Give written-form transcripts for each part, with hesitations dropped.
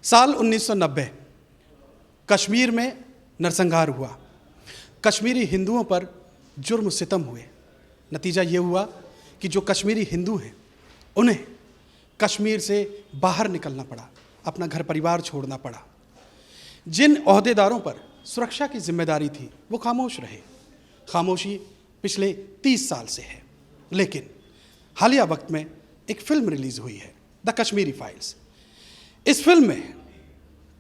साल 1990 कश्मीर में नरसंहार हुआ। कश्मीरी हिंदुओं पर जुर्म सितम हुए। नतीजा ये हुआ कि जो कश्मीरी हिंदू हैं उन्हें कश्मीर से बाहर निकलना पड़ा, अपना घर परिवार छोड़ना पड़ा। जिन ओहदेदारों पर सुरक्षा की जिम्मेदारी थी वो खामोश रहे। खामोशी पिछले 30 साल से है। लेकिन हालिया वक्त में एक फिल्म रिलीज हुई है, द कश्मीरी फाइल्स। इस फिल्म में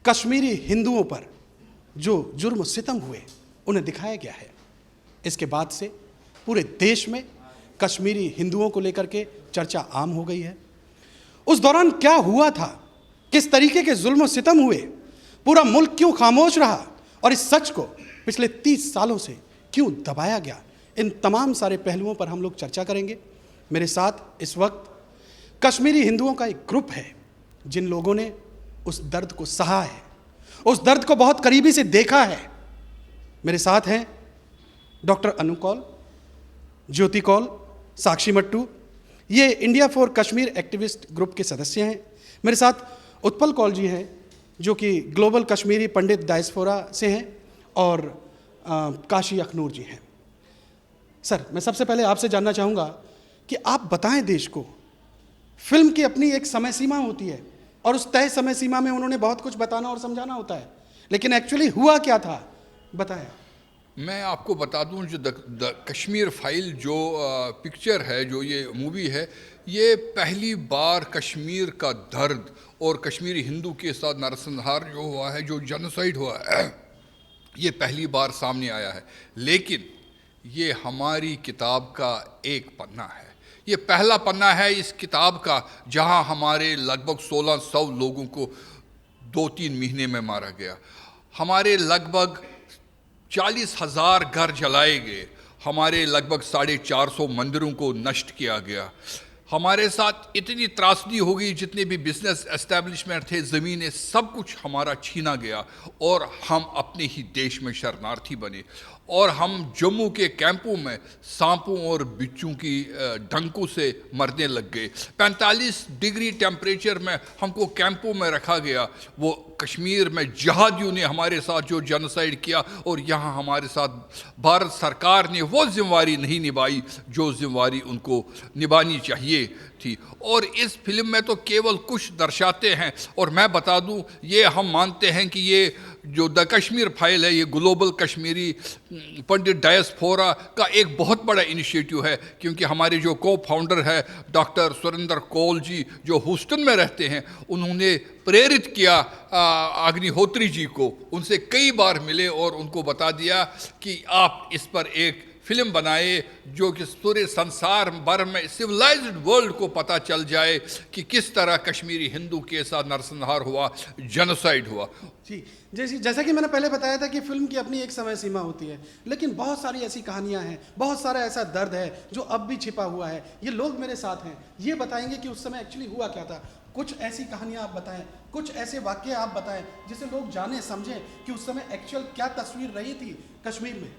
कश्मीरी हिंदुओं पर जो जुर्म सितम हुए उन्हें दिखाया गया है। इसके बाद से पूरे देश में कश्मीरी हिंदुओं को लेकर के चर्चा आम हो गई है। उस दौरान क्या हुआ था, किस तरीके के जुल्म सितम हुए, पूरा मुल्क क्यों खामोश रहा और इस सच को पिछले 30 सालों से क्यों दबाया गया, इन तमाम सारे पहलुओं पर हम लोग चर्चा करेंगे। मेरे साथ इस वक्त कश्मीरी हिंदुओं का एक ग्रुप है जिन लोगों ने उस दर्द को सहा है, उस दर्द को बहुत करीबी से देखा है। मेरे साथ हैं डॉक्टर अनु कौल, ज्योति कौल, साक्षी मट्टू। ये India for Kashmir activist group के सदस्य हैं। मेरे साथ उत्पल कौल जी हैं जो कि ग्लोबल कश्मीरी पंडित डायस्पोरा से हैं, और काशी अखनूर जी हैं। सर, मैं सबसे पहले आपसे जानना चाहूँगा कि आप बताएं देश को, फिल्म की अपनी एक समय सीमा होती है और उस तय समय सीमा में उन्होंने बहुत कुछ बताना और समझाना होता है, लेकिन एक्चुअली हुआ क्या था, बताएं। मैं आपको बता दूं, जो द कश्मीर फाइल जो पिक्चर है, जो ये मूवी है, ये पहली बार कश्मीर का दर्द और कश्मीरी हिंदू के साथ नरसंहार जो हुआ है, जो जेनोसाइड हुआ है, ये पहली बार सामने आया है। लेकिन ये हमारी किताब का एक पन्ना है। ये पहला पन्ना है इस किताब का जहां हमारे लगभग 1600 लोगों को 2-3 महीने में मारा गया। हमारे लगभग 40,000 घर जलाए गए। हमारे लगभग 450 मंदिरों को नष्ट किया गया। हमारे साथ इतनी त्रासदी हो गई, जितने भी बिजनेस एस्टेब्लिशमेंट थे, ज़मीनें, सब कुछ हमारा छीना गया और हम अपने ही देश में शरणार्थी बने। और हम जम्मू के कैंपों में सांपों और बिच्छू की डंकों से मरने लग गए। 45 डिग्री टेम्परेचर में हमको कैंपों में रखा गया। वो कश्मीर में जिहादियों ने हमारे साथ जो जेनोसाइड किया, और यहाँ हमारे साथ भारत सरकार ने वो जिम्मेवारी नहीं निभाई जो जिम्मेवारी उनको निभानी चाहिए थी। और इस फिल्म में तो केवल कुछ दर्शाते हैं। और मैं बता दूं, ये हम मानते हैं कि ये जो द कश्मीर फाइल है, ये ग्लोबल कश्मीरी पंडित डायस्पोरा का एक बहुत बड़ा इनिशिएटिव है, क्योंकि हमारे जो को फाउंडर है डॉक्टर सुरेंद्र कौल जी, जो ह्यूस्टन में रहते हैं, उन्होंने प्रेरित किया अग्निहोत्री जी को। उनसे कई बार मिले और उनको बता दिया कि आप इस पर एक फिल्म बनाए जो कि पूरे संसार भर में, सिविलाइज्ड वर्ल्ड को पता चल जाए कि किस तरह कश्मीरी हिंदू के साथ नरसंहार हुआ, जेनोसाइड हुआ। जी, जैसा कि मैंने पहले बताया था कि फिल्म की अपनी एक समय सीमा होती है, लेकिन बहुत सारी ऐसी कहानियां हैं, बहुत सारा ऐसा दर्द है जो अब भी छिपा हुआ है। ये लोग मेरे साथ हैं, ये बताएंगे कि उस समय एक्चुअली हुआ क्या था। कुछ ऐसी कहानियां आप बताएं, कुछ ऐसे वाक्य आप बताएं जिसे लोग जाने समझें कि उस समय एक्चुअल क्या तस्वीर रही थी कश्मीर में।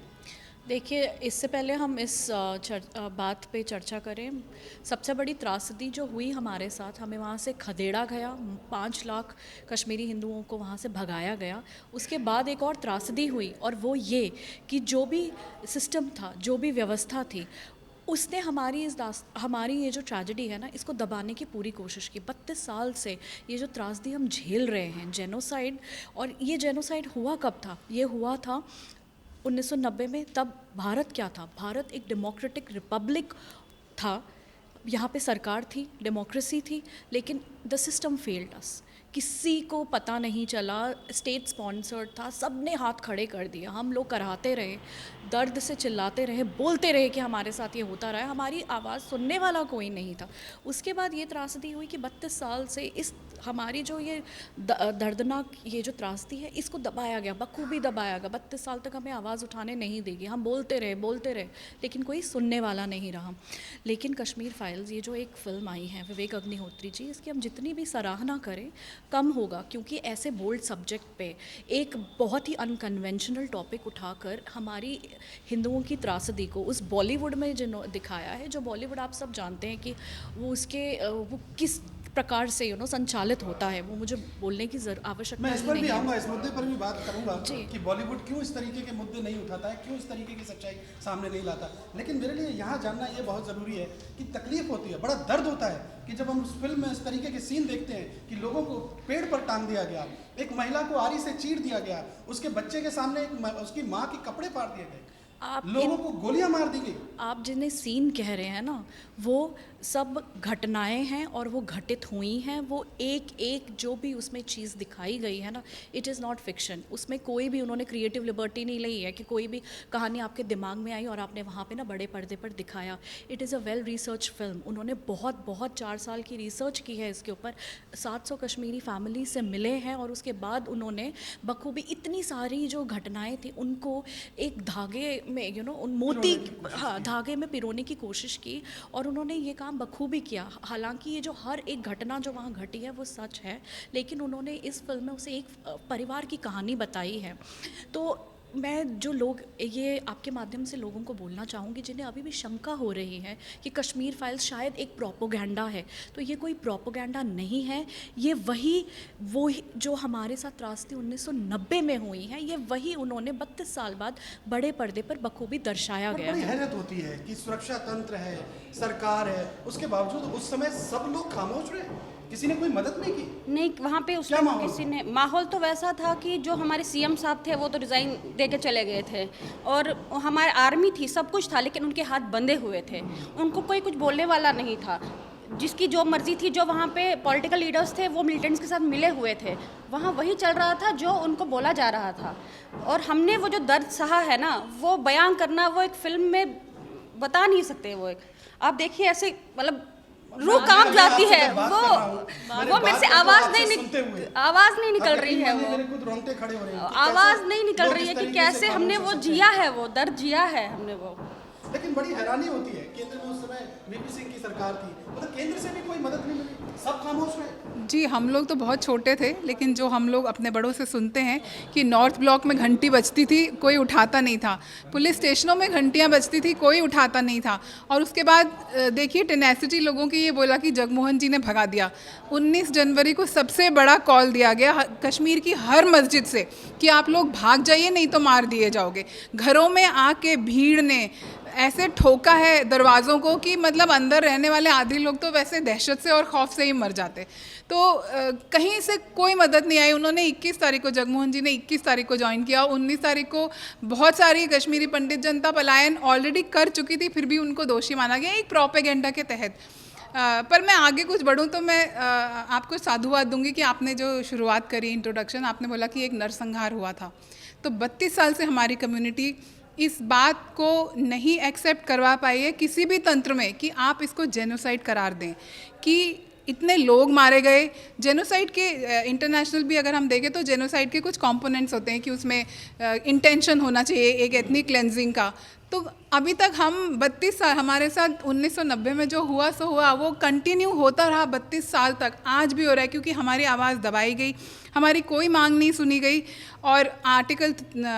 देखिए, इससे पहले हम इस बात पे चर्चा करें, सबसे बड़ी त्रासदी जो हुई हमारे साथ, हमें वहाँ से खदेड़ा गया, 5 लाख कश्मीरी हिंदुओं को वहाँ से भगाया गया। उसके बाद एक और त्रासदी हुई, और वो ये कि जो भी सिस्टम था, जो भी व्यवस्था थी, उसने हमारी ये जो ट्रेजेडी है ना, इसको दबाने की पूरी कोशिश की। 32 साल से ये जो त्रासदी हम झेल रहे हैं, जेनोसाइड। और ये जेनोसाइड हुआ कब था? ये हुआ था 1990 में। तब भारत क्या था? भारत एक डेमोक्रेटिक रिपब्लिक था। यहाँ पे सरकार थी, डेमोक्रेसी थी, लेकिन द सिस्टम फेल्ड अस। किसी को पता नहीं चला, स्टेट स्पॉन्सर्ड था, सब ने हाथ खड़े कर दिया। हम लोग कराहते रहे, दर्द से चिल्लाते रहे, बोलते रहे कि हमारे साथ ये होता रहा है, हमारी आवाज़ सुनने वाला कोई नहीं था। उसके बाद ये त्रासदी हुई कि 32 साल से इस हमारी जो ये दर्दनाक ये जो त्रासदी है, इसको दबाया गया, बखूबी दबाया गया। 32 साल तक हमें आवाज़ उठाने नहीं देगी। हम बोलते रहे, लेकिन कोई सुनने वाला नहीं रहा। लेकिन कश्मीर फाइल्स, ये जो एक फ़िल्म आई है विवेक अग्निहोत्री जी, इसकी हम जितनी भी सराहना करें कम होगा, क्योंकि ऐसे बोल्ड सब्जेक्ट पे एक बहुत ही अनकन्वेंशनल टॉपिक उठाकर हमारी हिंदुओं की त्रासदी को उस बॉलीवुड में जो दिखाया है, जो बॉलीवुड आप सब जानते हैं कि वो किस प्रकार से संचालित होता है, वो मुझे बोलने की आवश्यकता मैं इस ही पर भी नहीं है। आऊँगा, इस मुद्दे पर भी बात करूँगा जी। कि बॉलीवुड क्यों इस तरीके के मुद्दे नहीं उठाता है, क्यों इस तरीके की सच्चाई सामने नहीं लाता। लेकिन मेरे लिए यहाँ जानना ये बहुत ज़रूरी है कि तकलीफ होती है, बड़ा दर्द होता है कि जब हम उस फिल्म में इस तरीके के सीन देखते हैं कि लोगों को पेड़ पर टांग दिया गया, एक महिला को आरी से चीर दिया गया, उसके बच्चे के सामने उसकी माँ के कपड़े फाड़ दिए गए, आप लोगों को गोलियां मार दी गई। आप जिन्हें सीन कह रहे हैं ना, वो सब घटनाएं हैं और वो घटित हुई हैं। वो एक एक जो भी उसमें चीज़ दिखाई गई है ना, इट इज़ नॉट फिक्शन। उसमें कोई भी उन्होंने क्रिएटिव लिबर्टी नहीं ली है कि कोई भी कहानी आपके दिमाग में आई और आपने वहाँ पे ना बड़े पर्दे पर दिखाया। It is a well research film. उन्होंने बहुत बहुत 4 साल की रिसर्च की है इसके ऊपर, 700 कश्मीरी फैमिली से मिले हैं और उसके बाद उन्होंने बखूबी इतनी सारी जो घटनाएं थी उनको एक धागे में उन मोती, हाँ, धागे में पिरोने की कोशिश की और उन्होंने ये काम बखूबी किया। हालांकि ये जो हर एक घटना जो वहाँ घटी है वो सच है, लेकिन उन्होंने इस फिल्म में उसे एक परिवार की कहानी बताई है। तो मैं जो लोग, ये आपके माध्यम से लोगों को बोलना चाहूँगी जिन्हें अभी भी शंका हो रही है कि कश्मीर फाइल्स शायद एक प्रोपोगंडा है, तो ये कोई प्रोपोगंडा नहीं है। ये वो जो हमारे साथ त्रासदी 1990 में हुई है, ये वही उन्होंने 32 साल बाद बड़े पर्दे पर बखूबी दर्शाया गया बड़ी है। हैरत होती है कि सुरक्षा तंत्र है, सरकार है, उसके बावजूद उस समय सब लोग खामोश रहे, किसी ने कोई मदद नहीं की। नहीं, वहाँ पे उस क्या टाइम माहौल किसी ने, माहौल तो वैसा था कि जो हमारे सीएम साहब थे वो तो रिज़ाइन दे के चले गए थे और हमारी आर्मी थी, सब कुछ था, लेकिन उनके हाथ बंधे हुए थे, उनको कोई कुछ बोलने वाला नहीं था। जिसकी जो मर्जी थी, जो वहाँ पे पॉलिटिकल लीडर्स थे वो मिलिटेंट्स के साथ मिले हुए थे, वहाँ वही चल रहा था जो उनको बोला जा रहा था। और हमने वो जो दर्द सहा है ना, वो बयान करना, वो एक फिल्म में बता नहीं सकते। वो एक आप देखिए, ऐसे मतलब रूह कांप जाती है। वो मेरे से आवाज नहीं निकल रही है, वो मेरे खुद रोंगटे खड़े हो रहे हैं कि आवाज कैसे नहीं निकल लोग रही इस है कि तरीके से कैसे खामोश हमने हो वो सकते जिया हैं। है, वो दर्द जिया है हमने वो। लेकिन बड़ी हैरानी होती है, केंद्र में उस समय वीपी सिंह की सरकार थी, मतलब केंद्र से भी कोई मदद नहीं मिली, सब खामोश रहे। जी, हम लोग तो बहुत छोटे थे, लेकिन जो हम लोग अपने बड़ों से सुनते हैं कि नॉर्थ ब्लॉक में घंटी बजती थी, कोई उठाता नहीं था, पुलिस स्टेशनों में घंटियां बजती थी, कोई उठाता नहीं था। और उसके बाद देखिए टेनेसिटी लोगों की ये बोला कि जगमोहन जी ने भगा दिया। 19 जनवरी को सबसे बड़ा कॉल दिया गया कश्मीर की हर मस्जिद से कि आप लोग भाग जाइए, नहीं तो मार दिए जाओगे। घरों में आके भीड़ ने ऐसे ठोका है दरवाज़ों को कि मतलब अंदर रहने वाले आधे लोग तो वैसे दहशत से और खौफ से ही मर जाते। तो कहीं से कोई मदद नहीं आई। उन्होंने 21 तारीख को, जगमोहन जी ने 21 तारीख को ज्वाइन किया। 19 तारीख को बहुत सारी कश्मीरी पंडित जनता पलायन ऑलरेडी कर चुकी थी, फिर भी उनको दोषी माना गया एक प्रोपेगेंडा के तहत। पर मैं आगे कुछ बढ़ूँ तो मैं आपको साधुवाद दूंगी कि आपने जो शुरुआत करी इंट्रोडक्शन, आपने बोला कि एक नरसंहार हुआ था। तो 32 साल से हमारी कम्युनिटी इस बात को नहीं एक्सेप्ट करवा पाई है किसी भी तंत्र में कि आप इसको जेनोसाइड करार दें, कि इतने लोग मारे गए। जेनोसाइड के इंटरनेशनल भी अगर हम देखें तो जेनोसाइड के कुछ कंपोनेंट्स होते हैं कि उसमें इंटेंशन होना चाहिए एक एथनिक क्लेंजिंग का। तो अभी तक हम 32 साल, हमारे साथ 1990 में जो हुआ सो हुआ, वो कंटिन्यू होता रहा 32 साल तक, आज भी हो रहा है, क्योंकि हमारी आवाज़ दबाई गई, हमारी कोई मांग नहीं सुनी गई। और आर्टिकल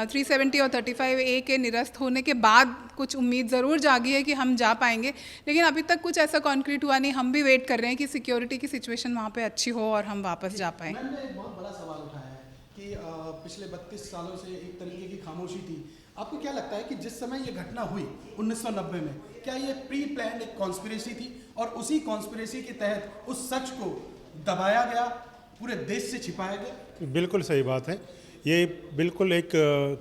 370 और 35A के निरस्त होने के बाद कुछ उम्मीद ज़रूर जागी है कि हम जा पाएंगे, लेकिन अभी तक कुछ ऐसा कॉन्क्रीट हुआ नहीं। हम भी वेट कर रहे हैं कि सिक्योरिटी की सिचुएशन वहाँ पे अच्छी हो और हम वापस जा पाएँ। मैंने एक बहुत बड़ा सवाल उठाया है कि पिछले 32 सालों से एक तरीके की खामोशी थी। आपको क्या लगता है कि जिस समय ये घटना हुई 1990 में, क्या ये प्री प्लान्ड एक कॉन्स्पिरेसी थी और उसी कॉन्स्पिरेसी के तहत उस सच को दबाया गया, पूरे देश से छिपाया गया? बिल्कुल सही बात है। ये बिल्कुल एक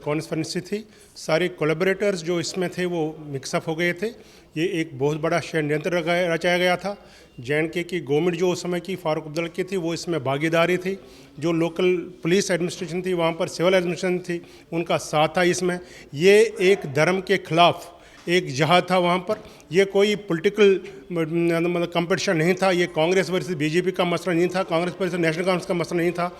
कॉन्स्पिरेसी थी। सारे कोलैबोरेटर्स जो इसमें थे वो मिक्सअप हो गए थे। ये एक बहुत बड़ा षड्यंत्र रचाया गया था। J&K की गवर्नमेंट जो उस समय की फारूक अब्दुल्ला की थी, वो इसमें भागीदारी थी। जो लोकल पुलिस एडमिनिस्ट्रेशन थी, वहाँ पर सिविल एडमिनिस्ट्रेशन थी, उनका साथ था इसमें। ये एक धर्म के खिलाफ एक जहाद था वहाँ पर। ये कोई पॉलिटिकल मतलब कंपटीशन नहीं था। ये कांग्रेस वर्सेस बीजेपी का मसला नहीं था, कांग्रेस वर्सेस नेशनल कांग्रेस का मसला नहीं था।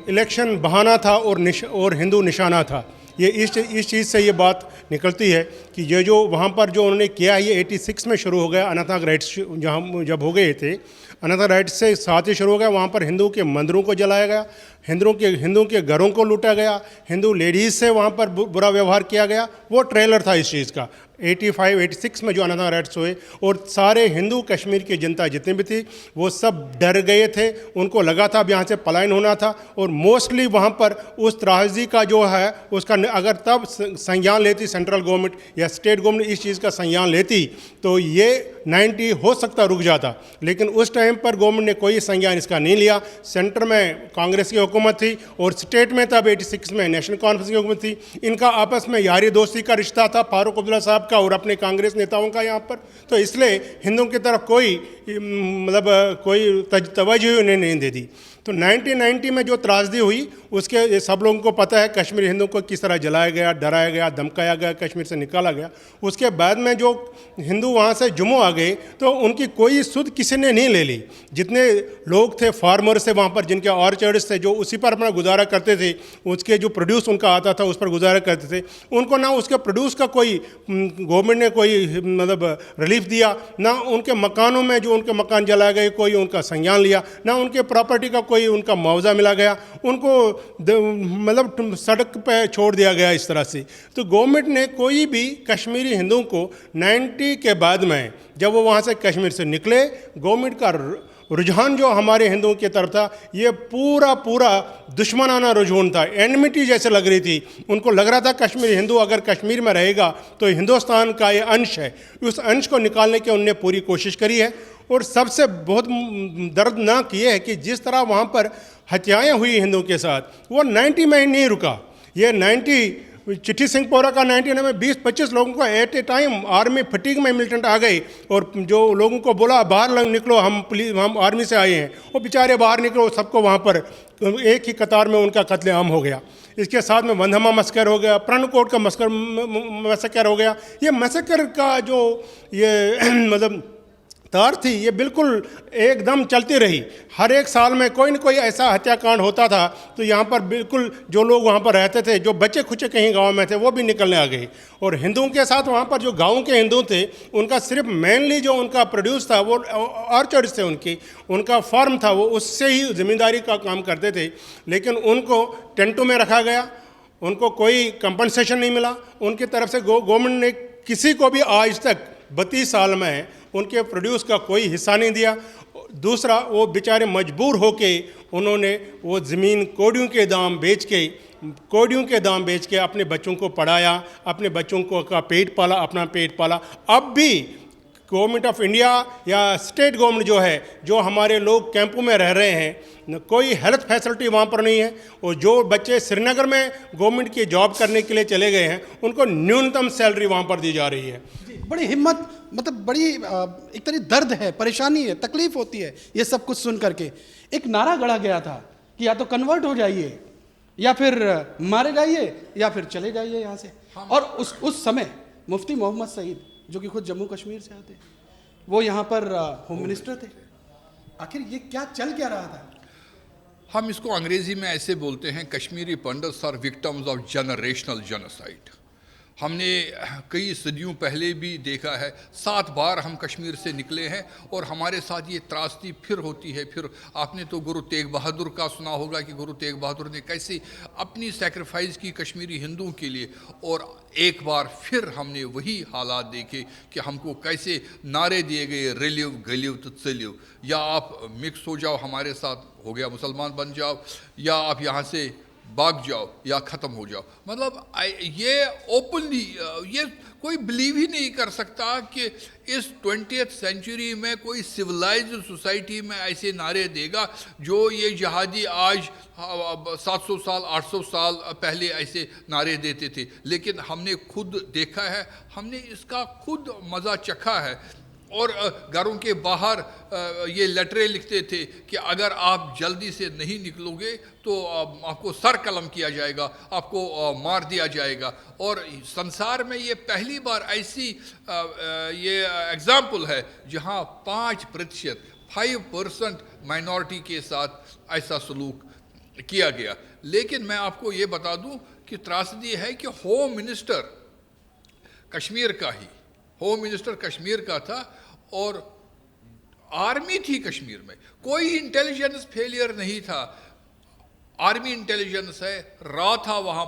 इलेक्शन बहाना था और हिंदू निशाना था। ये इस चीज़ से ये बात निकलती है कि ये जो वहाँ पर जो उन्होंने किया, ये 86 में शुरू हो गया। अनंतनाग राइट्स जहाँ जब हो गए थे, अनंतनाग राइट्स से साथ ही शुरू हो गया। वहाँ पर हिंदू के मंदिरों को जलाया गया, हिंदू के घरों को लूटा गया, हिंदू लेडीज़ से वहाँ पर बुरा व्यवहार किया गया। वो ट्रेलर था इस चीज़ का। 85, 86 में जो अनंतनाग राइट्स हुए, और सारे हिंदू कश्मीर की जनता जितनी भी थी वो सब डर गए थे, उनको लगा था अब यहाँ से पलायन होना था। और मोस्टली वहाँ पर उस त्रासदी का जो है उसका अगर तब संज्ञान लेती सेंट्रल गवर्नमेंट या स्टेट गवर्नमेंट इस चीज़ का संज्ञान लेती तो ये 90 हो सकता रुक जाता, लेकिन उस टाइम पर गवर्नमेंट ने कोई संज्ञान इसका नहीं लिया। सेंटर में कांग्रेस की हुकूमत थी और स्टेट में तब 86 में नेशनल कॉन्फ्रेंस की हुकूमत थी। इनका आपस में यारी दोस्ती का रिश्ता था फारूक अब्दुल्ला साहब का और अपने कांग्रेस नेताओं का यहाँ पर, तो इसलिए हिंदुओं की तरफ कोई मतलब कोई तवज्जो उन्हें नहीं दे दी। तो 1990 में जो त्रासदी हुई उसके ये सब लोगों को पता है, कश्मीरी हिंदुओं को किस तरह जलाया गया, डराया गया, धमकाया गया, कश्मीर से निकाला गया। उसके बाद में जो हिंदू वहाँ से जम्मू आ गए तो उनकी कोई सुध किसी ने नहीं ले ली। जितने लोग थे फार्मर से वहाँ पर, जिनके ऑर्चर्ड्स थे, जो उसी पर अपना गुजारा करते थे, उसके जो प्रोड्यूस उनका आता था उस पर गुजारा करते थे, उनको ना उसके प्रोड्यूस का कोई गवर्नमेंट ने कोई मतलब रिलीफ दिया, ना उनके मकानों में जो उनके मकान जलाए गए कोई उनका संज्ञान लिया, ना उनके प्रॉपर्टी का कोई उनका मुआवजा मिला गया, उनको मतलब सड़क पे छोड़ दिया गया इस तरह से। तो गवर्नमेंट ने कोई भी कश्मीरी हिंदुओं को 90 के बाद में जब वो वहाँ से कश्मीर से निकले, गवर्नमेंट का रुझान जो हमारे हिंदुओं की तरफ था ये पूरा दुश्मनाना रुझान था, एनमिटी जैसे लग रही थी। उनको लग रहा था कश्मीरी हिंदू अगर कश्मीर में रहेगा तो हिंदुस्तान का ये अंश है, उस अंश को निकालने की उनने पूरी कोशिश करी है। और सबसे बहुत दर्दनाक ये है कि जिस तरह वहाँ पर हत्याएं हुई हिंदुओं के साथ वो 90 में ही नहीं रुका। ये 90 चिट्ठी सिंहपोरा का 90 में 20-25 लोगों को at a time army fatigue में मिलिटेंट आ गए और जो लोगों को बोला बाहर निकलो, हम आर्मी से आए हैं, वो बेचारे बाहर निकलो, सबको वहाँ पर एक ही कतार में उनका कत्लेआम हो गया। इसके साथ में वंधमा मस्कर हो गया, प्रणकोट का मस्कर हो गया। ये मस्कर का जो ये मतलब तार थी ये बिल्कुल एकदम चलती रही। हर एक साल में कोई न कोई ऐसा हत्याकांड होता था तो यहाँ पर बिल्कुल जो लोग वहाँ पर रहते थे, जो बच्चे खुचे कहीं गांव में थे, वो भी निकलने आ गए। और हिंदुओं के साथ वहाँ पर जो गांव के हिंदू थे उनका सिर्फ मेनली जो उनका प्रोड्यूस था वो ऑर्चर्ड्स थे, उनका फार्म था, वो उससे ही ज़मींदारी का काम करते थे। लेकिन उनको टेंटों में रखा गया, उनको कोई कंपनसेशन नहीं मिला उनकी तरफ से। गवर्नमेंट ने किसी को भी आज तक 32 साल में उनके प्रोड्यूस का कोई हिस्सा नहीं दिया। दूसरा, वो बेचारे मजबूर होके उन्होंने वो ज़मीन कोडियों के दाम बेच के अपने बच्चों को पढ़ाया, अपने बच्चों को का पेट पाला, अपना पेट पाला। अब भी गवर्नमेंट ऑफ इंडिया या स्टेट गवर्नमेंट जो है, जो हमारे लोग कैंपों में रह रहे हैं, कोई हेल्थ फैसिलिटी वहाँ पर नहीं है। और जो बच्चे श्रीनगर में गवर्नमेंट की जॉब करने के लिए चले गए हैं उनको न्यूनतम सैलरी वहाँ पर दी जा रही है। बड़ी हिम्मत, मतलब बड़ी एक तरह दर्द है, परेशानी है, तकलीफ होती है ये सब कुछ सुन करके। एक नारा गढ़ा गया था कि या तो कन्वर्ट हो जाइए या फिर मारे जाइए या फिर चले जाइए यहाँ से। और उस समय मुफ्ती मोहम्मद सईद जो कि खुद जम्मू कश्मीर से आते, वो यहाँ पर होम मिनिस्टर थे। आखिर ये क्या चल क्या रहा था? हम इसको अंग्रेजी में ऐसे बोलते हैं, Kashmiri Pandits are victims of generational genocide. हमने कई सदियों पहले भी देखा है, 7 बार हम कश्मीर से निकले हैं और हमारे साथ ये त्रासदी फिर होती है। फिर आपने तो गुरु तेग बहादुर का सुना होगा कि गुरु तेग बहादुर ने कैसे अपनी सैक्रिफाइस की कश्मीरी हिंदुओं के लिए, और एक बार फिर हमने वही हालात देखे कि हमको कैसे नारे दिए गए, रिलिव गलिव तो चलिव, या आप मिक्स हो जाओ हमारे साथ, हो गया मुसलमान बन जाओ, या आप यहाँ से भाग जाओ या ख़त्म हो जाओ। मतलब ये ओपनली, ये कोई बिलीव ही नहीं कर सकता कि इस 20th सेंचुरी में कोई सिविलाइज्ड सोसाइटी में ऐसे नारे देगा जो ये जहादी आज 700 साल 800 साल पहले ऐसे नारे देते थे। लेकिन हमने खुद देखा है, हमने इसका खुद मज़ा चखा है। और घरों के बाहर ये लेटरें लिखते थे कि अगर आप जल्दी से नहीं निकलोगे तो आपको सर कलम किया जाएगा, आपको मार दिया जाएगा। और संसार में ये पहली बार ऐसी ये एग्जाम्पल है जहाँ 5% माइनॉरिटी के साथ ऐसा सलूक किया गया। लेकिन मैं आपको ये बता दूं कि त्रासदी है कि होम मिनिस्टर कश्मीर का था और आर्मी थी कश्मीर में, कोई इंटेलिजेंस फेलियर नहीं था। आर्मी इंटेलिजेंस है, रा था वहाँ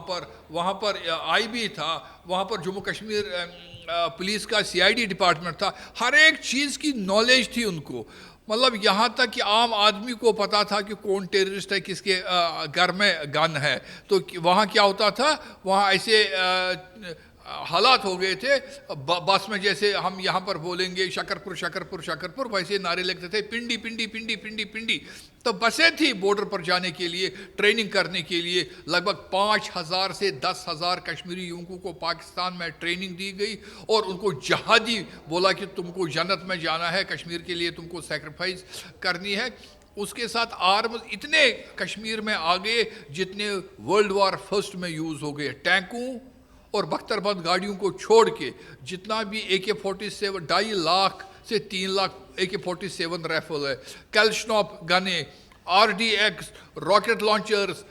पर आईबी था, वहाँ पर जम्मू कश्मीर पुलिस का सीआईडी डिपार्टमेंट था, हर एक चीज़ की नॉलेज थी उनको। मतलब यहाँ तक कि आम आदमी को पता था कि कौन टेररिस्ट है, किसके घर में गन है। तो वहाँ क्या होता था, वहाँ ऐसे हालात हो गए थे बस में, जैसे हम यहाँ पर बोलेंगे शकरपुर शकरपुर शकरपुर, वैसे नारे लगते थे पिंडी पिंडी पिंडी पिंडी पिंडी। तो बसें थी बॉर्डर पर जाने के लिए, ट्रेनिंग करने के लिए। लगभग 5,000 से 10,000 कश्मीरी युवकों को पाकिस्तान में ट्रेनिंग दी गई और उनको जहादी बोला कि तुमको जन्नत में जाना है, कश्मीर के लिए तुमको सेक्रीफाइस करनी है। उसके साथ आर्म्स इतने कश्मीर में आ गए जितने वर्ल्ड वॉर फर्स्ट में यूज़ हो गए। टैंकों और बख्तरबंद गाड़ियों को छोड़ के जितना भी AK-47, 2.5 लाख से 3 लाख AK-47 राइफल है, कैल्शनॉप गने, RDX रॉकेट लॉन्चर्स,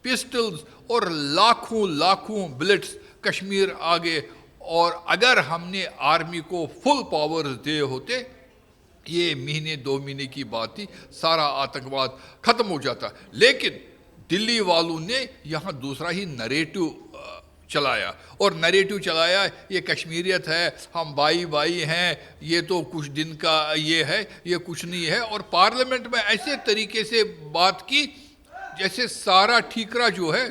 पिस्टल्स और लाखों लाखों बुलेट्स कश्मीर आ गए। और अगर हमने आर्मी को फुल पावर्स दिए होते, ये महीने 2 महीने की बात थी, सारा आतंकवाद खत्म हो जाता। लेकिन दिल्ली वालों ने यहाँ दूसरा ही नरेटिव चलाया, और नरेटिव चलाया ये कश्मीरियत है, हम भाई भाई हैं, ये तो कुछ दिन का ये है, ये कुछ नहीं है। और पार्लियामेंट में ऐसे तरीके से बात की जैसे सारा ठीकरा जो है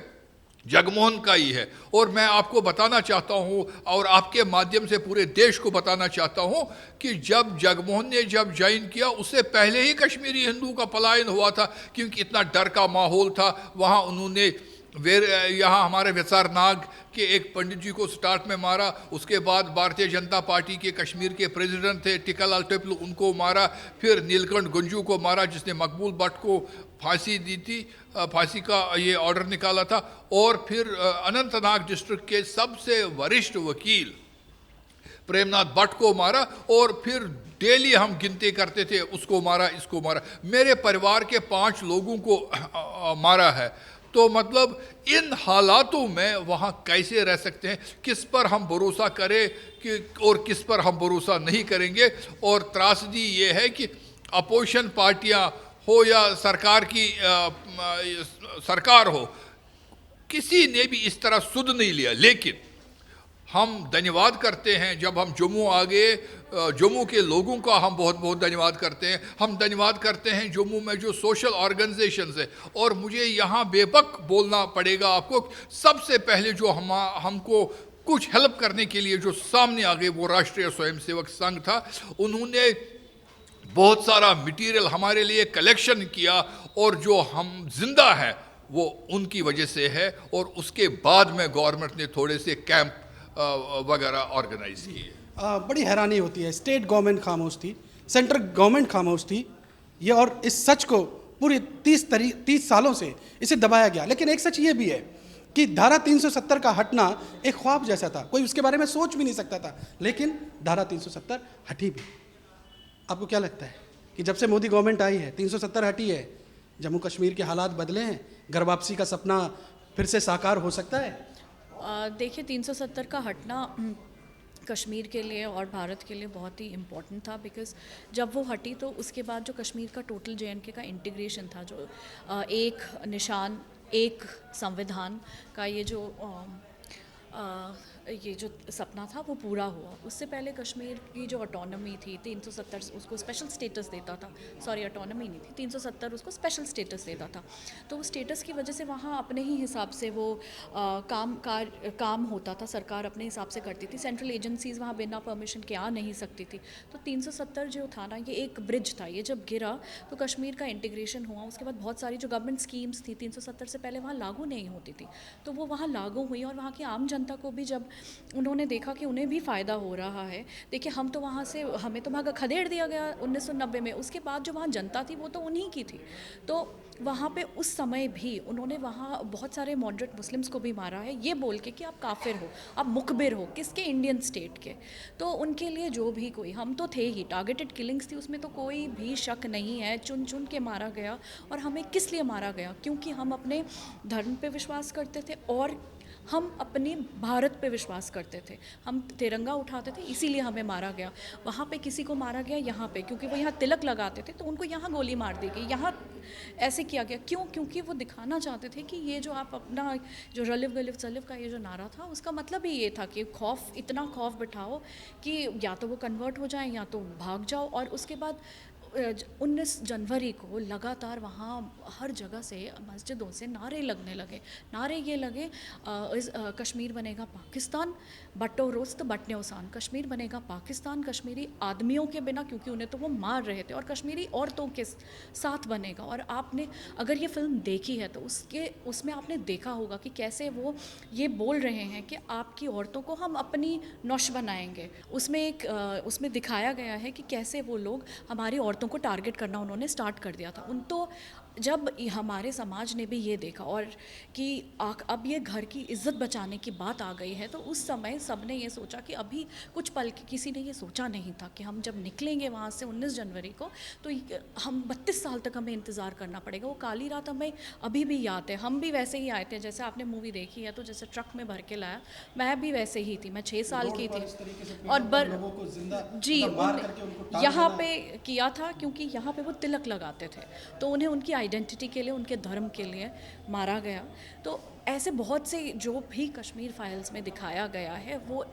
जगमोहन का ही है। और मैं आपको बताना चाहता हूँ और आपके माध्यम से पूरे देश को बताना चाहता हूँ कि जब जगमोहन ने जब ज्वाइन किया उससे पहले ही कश्मीरी हिंदू का पलायन हुआ था, क्योंकि इतना डर का माहौल था वहाँ। उन्होंने यहाँ हमारे विसार नाग के एक पंडित जी को स्टार्ट में मारा, उसके बाद भारतीय जनता पार्टी के कश्मीर के प्रेसिडेंट थे टिकालाल टिपलू, उनको मारा, फिर नीलकंठ गुंजू को मारा जिसने मकबूल भट्ट को फांसी दी थी, फांसी का ये ऑर्डर निकाला था। और फिर अनंतनाग डिस्ट्रिक्ट के सबसे वरिष्ठ वकील प्रेमनाथ भट्ट को मारा, और फिर डेली हम गिनती करते थे उसको मारा इसको मारा। मेरे परिवार के 5 लोगों को मारा है। तो मतलब इन हालातों में वहाँ कैसे रह सकते हैं, किस पर हम भरोसा करें कि और किस पर हम भरोसा नहीं करेंगे। और त्रासदी ये है कि अपोजिशन पार्टियाँ हो या सरकार की सरकार हो, किसी ने भी इस तरह सुध नहीं लिया। लेकिन हम धन्यवाद करते हैं, जब हम जम्मू आ गए, जम्मू के लोगों का हम बहुत बहुत धन्यवाद करते हैं। हम धन्यवाद करते हैं जम्मू में जो सोशल ऑर्गेनाइजेशंस है। और मुझे यहाँ बेबक बोलना पड़ेगा आपको, सबसे पहले जो हमको कुछ हेल्प करने के लिए जो सामने आ गए वो राष्ट्रीय स्वयंसेवक संघ था। उन्होंने बहुत सारा मटेरियल हमारे लिए कलेक्शन किया, और जो हम जिंदा हैं वो उनकी वजह से है। और उसके बाद में गवर्नमेंट ने थोड़े से कैंप वगैरह ऑर्गेनाइज किए। बड़ी हैरानी होती है, स्टेट गवर्नमेंट खामोश थी, सेंट्रल गवर्नमेंट खामोश थी ये, और इस सच को पूरे 30 सालों से इसे दबाया गया। लेकिन एक सच ये भी है कि धारा 370 का हटना एक ख्वाब जैसा था, कोई उसके बारे में सोच भी नहीं सकता था। लेकिन धारा 370 हटी भी। आपको क्या लगता है कि जब से मोदी गवर्नमेंट आई है 370 हटी है, जम्मू कश्मीर के हालात बदले हैं, घर वापसी का सपना फिर से साकार हो सकता है? देखिए 370 का हटना कश्मीर के लिए और भारत के लिए बहुत ही इम्पोर्टेंट था, बिकॉज़ जब वो हटी तो उसके बाद जो कश्मीर का टोटल JNK का इंटीग्रेशन था, जो एक निशान एक संविधान का ये जो सपना था वो पूरा हुआ। उससे पहले कश्मीर की जो ऑटोनॉमी थी 370 उसको स्पेशल स्टेटस देता था, सॉरी ऑटोनॉमी नहीं थी, 370 उसको स्पेशल स्टेटस देता था। तो वो स्टेटस की वजह से वहाँ अपने ही हिसाब से वो काम होता था, सरकार अपने हिसाब से करती थी, सेंट्रल एजेंसीज़ वहाँ बिना परमिशन के आ नहीं सकती थी। तो 370 जो था ना, ये एक ब्रिज था। ये जब गिरा तो कश्मीर का इंटीग्रेशन हुआ। उसके बाद बहुत सारी जो गवर्नमेंट स्कीम्स थी 370 से पहले वहाँ लागू नहीं होती थी, तो वो वहाँ लागू हुई। और वहाँ की आम जनता को भी जब उन्होंने देखा कि उन्हें भी फ़ायदा हो रहा है, देखिए हम तो वहाँ से, हमें तो भागा खदेड़ दिया गया 1990 में, उसके बाद जो वहाँ जनता थी वो तो उन्हीं की थी। तो वहाँ पे उस समय भी उन्होंने वहाँ बहुत सारे मॉडरेट मुस्लिम्स को भी मारा है, ये बोल के कि आप काफिर हो, आप मुखबिर हो, किसके, इंडियन स्टेट के। तो उनके लिए जो भी कोई, हम तो थे ही, टारगेटेड किलिंग्स थी, उसमें तो कोई भी शक नहीं है, चुन चुन के मारा गया। और हमें किस लिए मारा गया? क्योंकि हम अपने धर्म पे विश्वास करते थे और हम अपने भारत पे विश्वास करते थे, हम तिरंगा उठाते थे, इसीलिए हमें मारा गया। वहाँ पे किसी को मारा गया यहाँ पे, क्योंकि वो यहाँ तिलक लगाते थे तो उनको यहाँ गोली मार दी गई, यहाँ ऐसे किया गया। क्यों? क्योंकि वो दिखाना चाहते थे कि ये जो आप अपना जो रलिव गलिव सलिव का ये जो नारा था, उसका मतलब ही ये था कि खौफ, इतना खौफ बिठाओ कि या तो वो कन्वर्ट हो जाए या तो भाग जाओ। और उसके बाद 19 जनवरी को लगातार वहाँ हर जगह से, मस्जिदों से नारे लगने लगे। नारे ये लगे कश्मीर बनेगा पाकिस्तान, बट्टो रोस्त बटने उसान, कश्मीर बनेगा पाकिस्तान कश्मीरी आदमियों के बिना, क्योंकि उन्हें तो वो मार रहे थे, और कश्मीरी औरतों के साथ बनेगा। और आपने अगर ये फिल्म देखी है तो उसमें आपने देखा होगा कि कैसे वो ये बोल रहे हैं कि आपकी औरतों को हम अपनी नौश बनाएंगे। उसमें दिखाया गया है कि कैसे वो लोग हमारी औरतों को टारगेट करना उन्होंने स्टार्ट कर दिया था। तो जब हमारे समाज ने भी ये देखा और कि अब ये घर की इज्जत बचाने की बात आ गई है, तो उस समय सब ने ये सोचा कि अभी कुछ पल किसी ने ये सोचा नहीं था कि हम जब निकलेंगे वहाँ से 19 जनवरी को तो हम 32 साल तक हमें इंतज़ार करना पड़ेगा। वो काली रात हमें अभी भी याद है। हम भी वैसे ही आए थे, जैसे आपने मूवी देखी है तो जैसे ट्रक में भर के लाया, मैं भी वैसे ही थी, मैं 6 साल की थी। और जी यहाँ पे किया था, क्योंकि यहाँ पे वो तिलक लगाते थे, तो उन्हें उनकी आइडेंटिटी के लिए, उनके धर्म के लिए मारा गया। तो ऐसे बहुत से जो भी कश्मीर फाइल्स में दिखाया गया है वो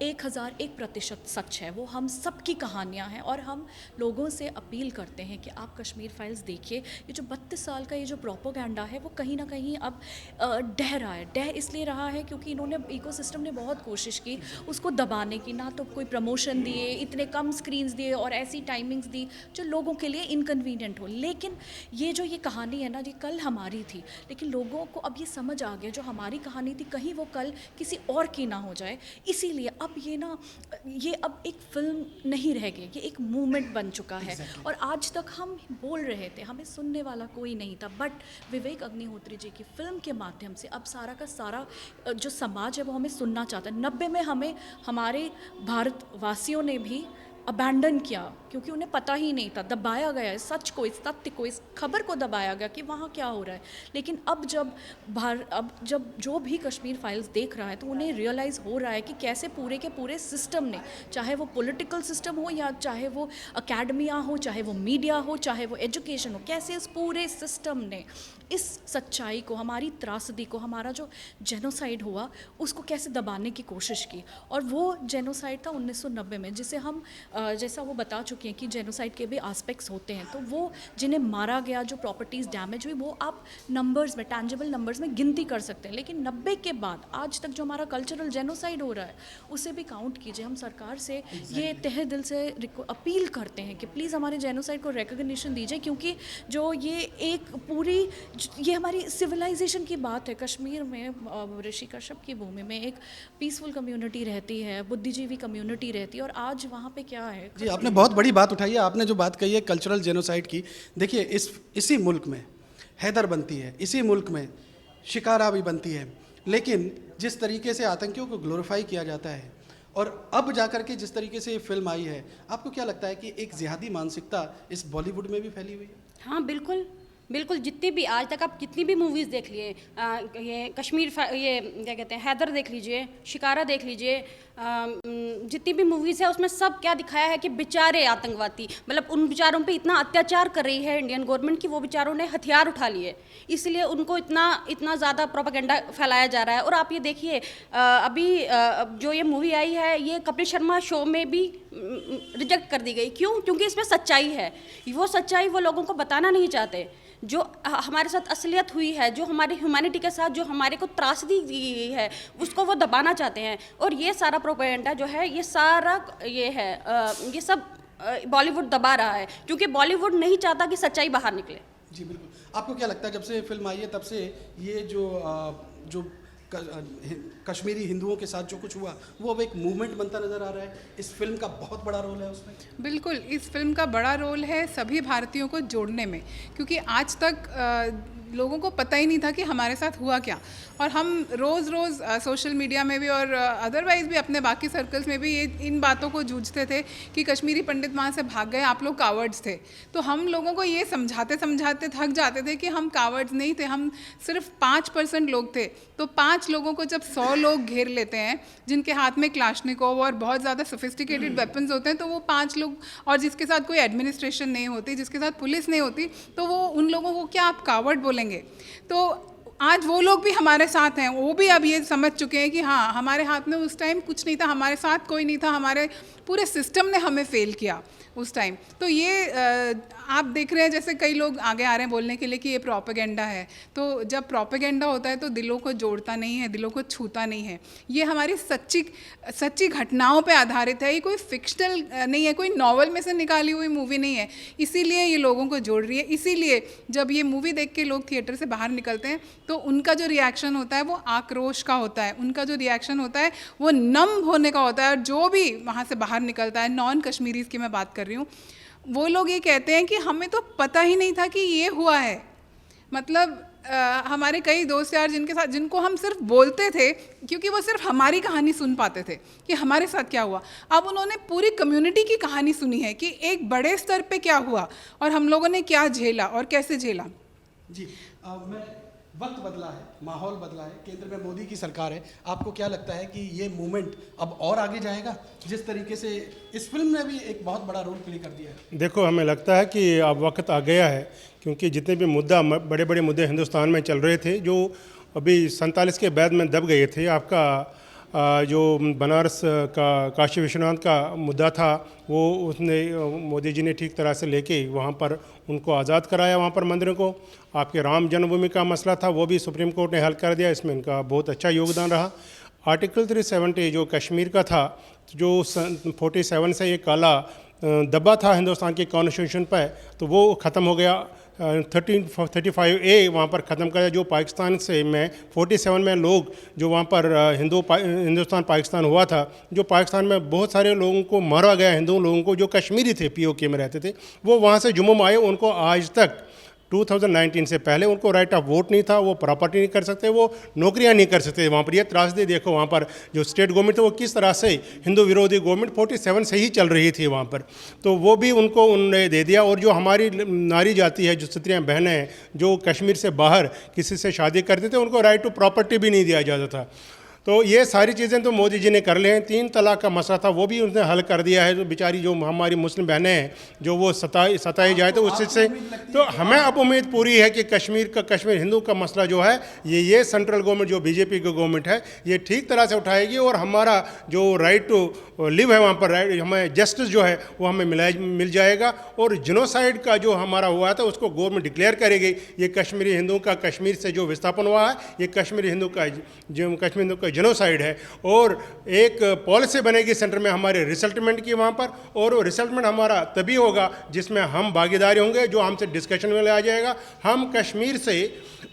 1001% सच है। वो हम सब की कहानियाँ हैं और हम लोगों से अपील करते हैं कि आप कश्मीर फाइल्स देखिए। ये जो 32 साल का ये जो प्रोपोगंडा है वो कहीं ना कहीं अब ढह रहा है। ढह इसलिए रहा है क्योंकि इन्होंने, इकोसिस्टम ने बहुत कोशिश की उसको दबाने की। ना तो कोई प्रमोशन दिए, इतने कम स्क्रीन्स दिए और ऐसी टाइमिंग्स दी जो लोगों के लिए इनकन्वीनियंट हो। लेकिन ये जो ये कहानी है ना, ये कल हमारी थी, लेकिन लोगों को अब ये समझ आ गया जो हमारी कहानी थी कहीं वो कल किसी और की ना हो जाए। इसीलिए अब ये अब एक फिल्म नहीं रह गई, ये एक मूवमेंट बन चुका है। और आज तक हम बोल रहे थे, हमें सुनने वाला कोई नहीं था, बट विवेक अग्निहोत्री जी की फिल्म के माध्यम से अब सारा का सारा जो समाज है वो हमें सुनना चाहता है। 90 में हमें हमारे भारतवासियों ने भी अबैंडन किया क्योंकि उन्हें पता ही नहीं था, दबाया गया है सच को, इस तथ्य को, इस खबर को दबाया गया कि वहाँ क्या हो रहा है। लेकिन अब जब जो भी कश्मीर फाइल्स देख रहा है तो उन्हें रियलाइज़ हो रहा है कि कैसे पूरे के पूरे सिस्टम ने, चाहे वो पॉलिटिकल सिस्टम हो या चाहे वो अकेडमियाँ हो, चाहे वो मीडिया हो, चाहे वो एजुकेशन हो, कैसे इस पूरे सिस्टम ने इस सच्चाई को, हमारी त्रासदी को, हमारा जो जेनोसाइड हुआ उसको कैसे दबाने की कोशिश की। और वो जेनोसाइड था 1990 में, जिसे हम जैसा वो बता चुके हैं कि जेनोसाइड के भी एस्पेक्ट्स होते हैं। तो वो जिन्हें मारा गया, जो प्रॉपर्टीज़ डैमेज हुई, वो आप नंबर्स में, टैंजिबल नंबर्स में गिनती कर सकते हैं। लेकिन 90 के बाद आज तक जो हमारा कल्चरल जेनोसाइड हो रहा है उसे भी काउंट कीजिए। हम सरकार से ये तहे दिल से अपील करते हैं कि प्लीज़ हमारे जेनोसाइड को रिकग्निशन दीजिए, क्योंकि जो ये एक पूरी, ये हमारी सिविलाइजेशन की बात है। कश्मीर में ऋषि कश्यप की भूमि में एक पीसफुल कम्युनिटी रहती है, बुद्धिजीवी कम्युनिटी रहती है, और आज वहाँ पे क्या है। जी, आपने बहुत बड़ी बात उठाई है। आपने जो बात कही है कल्चरल जेनोसाइड की, देखिए इसी मुल्क में हैदर बनती है, इसी मुल्क में शिकारा भी बनती है, लेकिन जिस तरीके से आतंकियों को ग्लोरीफाई किया जाता है और अब जाकर के जिस तरीके से ये फिल्म आई है, आपको क्या लगता है कि एक जिहादी मानसिकता इस बॉलीवुड में भी फैली हुई है? हाँ बिल्कुल बिल्कुल। जितनी भी आज तक आप कितनी भी मूवीज़ देख लिए, ये ये क्या कहते हैं, हैदर देख लीजिए, शिकारा देख लीजिए, जितनी भी मूवीज़ है उसमें सब क्या दिखाया है कि बेचारे आतंकवादी, मतलब उन बेचारों पे इतना अत्याचार कर रही है इंडियन गवर्नमेंट की वो बेचारों ने हथियार उठा लिए, इसलिए उनको इतना ज़्यादा प्रोपेगेंडा फैलाया जा रहा है। और आप ये देखिए अभी जो ये मूवी आई है ये कपिल शर्मा शो में भी रिजेक्ट कर दी गई। क्यों? क्योंकि इसमें सच्चाई है। वो सच्चाई वो लोगों को बताना नहीं चाहते। जो हमारे साथ असलियत हुई है, जो हमारी ह्यूमैनिटी के साथ जो हमारे को त्रासदी दी गई है, उसको वो दबाना चाहते हैं। और ये सारा प्रोपेगेंडा जो है, ये सारा ये सब बॉलीवुड दबा रहा है, क्योंकि बॉलीवुड नहीं चाहता कि सच्चाई बाहर निकले। जी बिल्कुल। आपको क्या लगता है जब से फिल्म आई है तब से ये जो कश्मीरी हिंदुओं के साथ जो कुछ हुआ वो अब एक मूवमेंट बनता नज़र आ रहा है? इस फिल्म का बहुत बड़ा रोल है उसमें। बिल्कुल, इस फिल्म का बड़ा रोल है सभी भारतीयों को जोड़ने में, क्योंकि आज तक लोगों को पता ही नहीं था कि हमारे साथ हुआ क्या। और हम रोज़ रोज़ सोशल मीडिया में भी और अदरवाइज़ भी अपने बाकी सर्कल्स में भी ये इन बातों को जूझते थे कि कश्मीरी पंडित वहाँ से भाग गए, आप लोग कावर्ड्स थे। तो हम लोगों को ये समझाते समझाते थक जाते थे कि हम कावर्ड्स नहीं थे, हम सिर्फ 5% लोग थे। तो 5 लोगों को जब 100 लोग घेर लेते हैं जिनके हाथ में क्लाशनिकोव और बहुत ज़्यादा सोफिस्टिकेटेड वेपन्स होते हैं, तो वो 5 लोग, और जिसके साथ कोई एडमिनिस्ट्रेशन नहीं होती, जिसके साथ पुलिस नहीं होती, तो वो उन लोगों को क्या आप कावर्ड बोलेंगे? तो आज वो लोग भी हमारे साथ हैं, वो भी अब ये समझ चुके हैं कि हाँ, हमारे हाथ में उस टाइम कुछ नहीं था, हमारे साथ कोई नहीं था, हमारे पूरे सिस्टम ने हमें फेल किया उस टाइम। तो ये आप देख रहे हैं जैसे कई लोग आगे आ रहे हैं बोलने के लिए कि ये प्रोपेगेंडा है। तो जब प्रोपेगेंडा होता है तो दिलों को जोड़ता नहीं है, दिलों को छूता नहीं है। ये हमारी सच्ची घटनाओं पे आधारित है, ये कोई फिक्शनल नहीं है, कोई नॉवल में से निकाली हुई मूवी नहीं है। इसीलिए ये लोगों को जोड़ रही है। इसीलिए जब ये मूवी देख के लोग थिएटर से बाहर निकलते हैं तो उनका जो रिएक्शन होता है वो आक्रोश का होता है, उनका जो रिएक्शन होता है वो नम होने का होता है। और जो भी वहाँ से बाहर निकलता है, नॉन कश्मीरीज़ की मैं बात कर रही हूँ, वो लोग ये कहते हैं कि हमें तो पता ही नहीं था कि ये हुआ है। मतलब हमारे कई दोस्त यार जिनको हम सिर्फ बोलते थे क्योंकि वो सिर्फ हमारी कहानी सुन पाते थे कि हमारे साथ क्या हुआ, अब उन्होंने पूरी कम्युनिटी की कहानी सुनी है कि एक बड़े स्तर पे क्या हुआ और हम लोगों ने क्या झेला और कैसे झेला। जी वक्त बदला है, माहौल बदला है, केंद्र में मोदी की सरकार है। आपको क्या लगता है कि ये मूवमेंट अब और आगे जाएगा? जिस तरीके से इस फिल्म ने भी एक बहुत बड़ा रोल प्ले कर दिया है। देखो, हमें लगता है कि अब वक्त आ गया है, क्योंकि जितने भी बड़े बड़े मुद्दे हिंदुस्तान में चल रहे थे, जो अभी 47 के बाद में दब गए थे, आपका जो बनारस का काशी विश्वनाथ का मुद्दा था, वो उसने मोदी जी ने ठीक तरह से लेके वहाँ पर उनको आज़ाद कराया, वहाँ पर मंदिरों को। आपके राम जन्मभूमि का मसला था, वो भी सुप्रीम कोर्ट ने हल कर दिया, इसमें इनका बहुत अच्छा योगदान रहा। आर्टिकल 370 जो कश्मीर का था, जो 47 से ये काला दबा था हिंदुस्तान के कॉन्स्टिट्यूशन पर, तो वो ख़त्म हो गया। 35A वहाँ पर ख़त्म कर दिया, जो पाकिस्तान से में 47 में लोग जो वहाँ पर हिंदुस्तान पाकिस्तान हुआ था, जो पाकिस्तान में बहुत सारे लोगों को मारा गया, हिंदू लोगों को जो कश्मीरी थे, POK में रहते थे, वो वहाँ से जुम्मू आए। उनको आज तक 2019 से पहले उनको राइट ऑफ वोट नहीं था, वो प्रॉपर्टी नहीं कर सकते, वो नौकरियां नहीं कर सकते। वहाँ पर ये त्रासदी देखो, वहाँ पर जो स्टेट गवर्नमेंट थी वो किस तरह से हिंदू विरोधी गवर्नमेंट 47 से ही चल रही थी वहाँ पर, तो वो भी उनको उन्होंने दे दिया। और जो हमारी नारी जाति है, जो स्त्रियाँ बहनें हैं, जो कश्मीर से बाहर किसी से शादी करते थे, उनको राइट टू प्रॉपर्टी भी नहीं दिया जाता था। तो ये सारी चीज़ें तो मोदी जी ने कर ले हैं। 3 तलाक का मसला था, वो भी उसने हल कर दिया है। तो बेचारी जो हमारी मुस्लिम बहनें हैं, जो वो सताई जाए, तो उससे तो हमें अब उम्मीद पूरी है कि कश्मीर हिंदू का मसला जो है, ये सेंट्रल गवर्नमेंट जो BJP की गवर्नमेंट है, ये ठीक तरह से उठाएगी और हमारा जो राइट टू लिव है वहाँ पर, राइट, हमें जस्टिस जो है वो हमें मिल जाएगा। और जिनोसाइड का जो हमारा हुआ था उसको गवर्नमेंट डिक्लेयर करेगी। ये कश्मीरी हिंदुओं का कश्मीर से जो विस्थापन हुआ है, ये कश्मीरी हिंदू का जिनोसाइड है। और एक पॉलिसी बनेगी सेंटर में हमारे रिसेटलमेंट की वहाँ पर, और वो रिसेटलमेंट हमारा तभी होगा जिसमें हम भागीदारी होंगे, जो हमसे डिस्कशन में आ जाएगा। हम कश्मीर से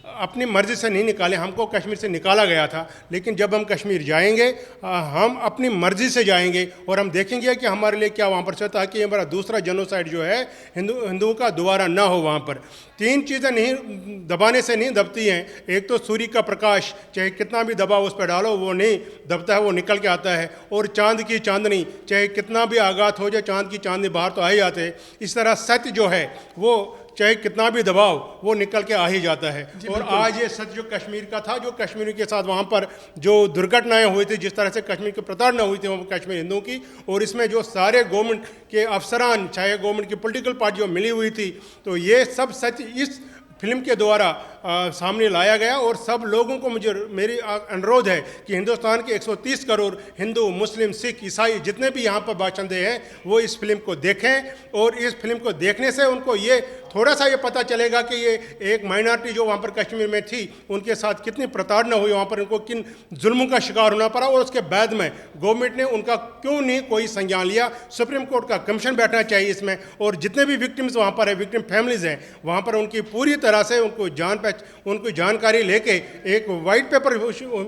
अपनी मर्ज़ी से नहीं निकाले, हमको कश्मीर से निकाला गया था, लेकिन जब हम कश्मीर जाएंगे हम अपनी मर्ज़ी से जाएंगे और हम देखेंगे कि हमारे लिए क्या वहाँ पर है, ताकि हमारा दूसरा जेनोसाइड जो है हिंदुओं का दोबारा ना हो। वहाँ पर 3 चीज़ें नहीं दबाने से नहीं दबती हैं। एक तो सूर्य का प्रकाश, चाहे कितना भी दबाव उस पर डालो वो नहीं दबता है, वो निकल के आता है। और चांद की चांदनी, चाहे कितना भी आघात हो जाए, चांद की चांदनी बाहर तो आ ही जाते हैं। इस तरह सत्य जो है वो चाहे कितना भी दबाव, वो निकल के आ ही जाता है। और आज ये सत्य जो कश्मीर का था, जो कश्मीर के साथ वहाँ पर जो दुर्घटनाएं हुई थी, जिस तरह से कश्मीर की प्रताड़ना हुई थी वहाँ कश्मीर हिंदुओं की, और इसमें जो सारे गवर्नमेंट के अफसरान, चाहे गवर्नमेंट की पॉलिटिकल पार्टी जो मिली हुई थी, तो ये सब सत्य इस फिल्म के द्वारा सामने लाया गया। और सब लोगों को मेरी अनुरोध है कि हिंदुस्तान के 130 करोड़ हिंदू, मुस्लिम, सिख, ईसाई जितने भी यहाँ पर बाशिंदे हैं, वो इस फिल्म को देखें। और इस फिल्म को देखने से उनको ये थोड़ा सा ये पता चलेगा कि ये एक माइनॉरिटी जो वहाँ पर कश्मीर में थी, उनके साथ कितनी प्रताड़ना हुई, वहाँ पर उनको किन जुल्मों का शिकार होना पड़ा, और उसके बाद में गवर्नमेंट ने उनका क्यों नहीं कोई संज्ञान लिया। सुप्रीम कोर्ट का कमीशन बैठना चाहिए इसमें, और जितने भी विक्टिम्स वहाँ पर है, विक्टिम फैमिलीज़ हैं, वहाँ पर उनकी पूरी तरह से उनको जानकारी लेके एक वाइट पेपर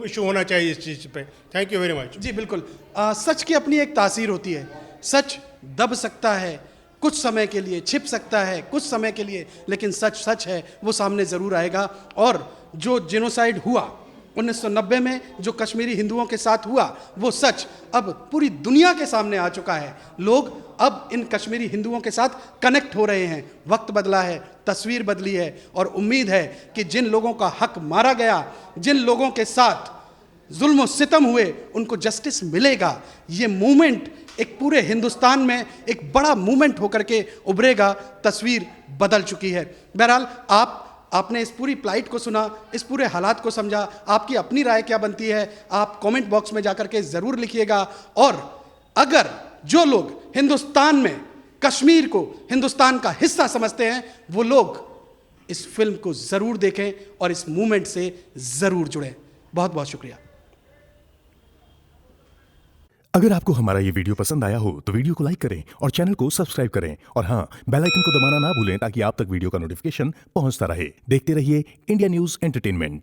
इशू होना चाहिए इस चीज़ पे। Thank you very much. जी बिल्कुल, सच की अपनी एक तासीर होती है। सच दब सकता है, कुछ समय के लिए छिप सकता है, कुछ समय के लिए, लेकिन सच सच है, वो सामने ज़रूर आएगा। और जो जेनोसाइड हुआ 1990 में, जो कश्मीरी हिंदुओं के साथ हुआ, वो सच अब पूरी दुनिया के सामने आ चुका है। लोग अब इन कश्मीरी हिंदुओं के साथ कनेक्ट हो रहे हैं। वक्त बदला है, तस्वीर बदली है, और उम्मीद है कि जिन लोगों का हक मारा गया, जिन लोगों के साथ जुल्म और सितम हुए, उनको जस्टिस मिलेगा। ये मूवमेंट एक पूरे हिंदुस्तान में एक बड़ा मूवमेंट होकर के उभरेगा। तस्वीर बदल चुकी है। बहरहाल आपने इस पूरी प्लाइट को सुना, इस पूरे हालात को समझा। आपकी अपनी राय क्या बनती है, आप कमेंट बॉक्स में जाकर के ज़रूर लिखिएगा। और अगर जो लोग हिंदुस्तान में कश्मीर को हिंदुस्तान का हिस्सा समझते हैं, वो लोग इस फिल्म को ज़रूर देखें और इस मूवमेंट से ज़रूर जुड़ें। बहुत बहुत शुक्रिया। अगर आपको हमारा ये वीडियो पसंद आया हो तो वीडियो को लाइक करें और चैनल को सब्सक्राइब करें, और हाँ, बेल आइकन को दबाना ना भूलें ताकि आप तक वीडियो का नोटिफिकेशन पहुंचता रहे। देखते रहिए इंडिया न्यूज़ एंटरटेनमेंट।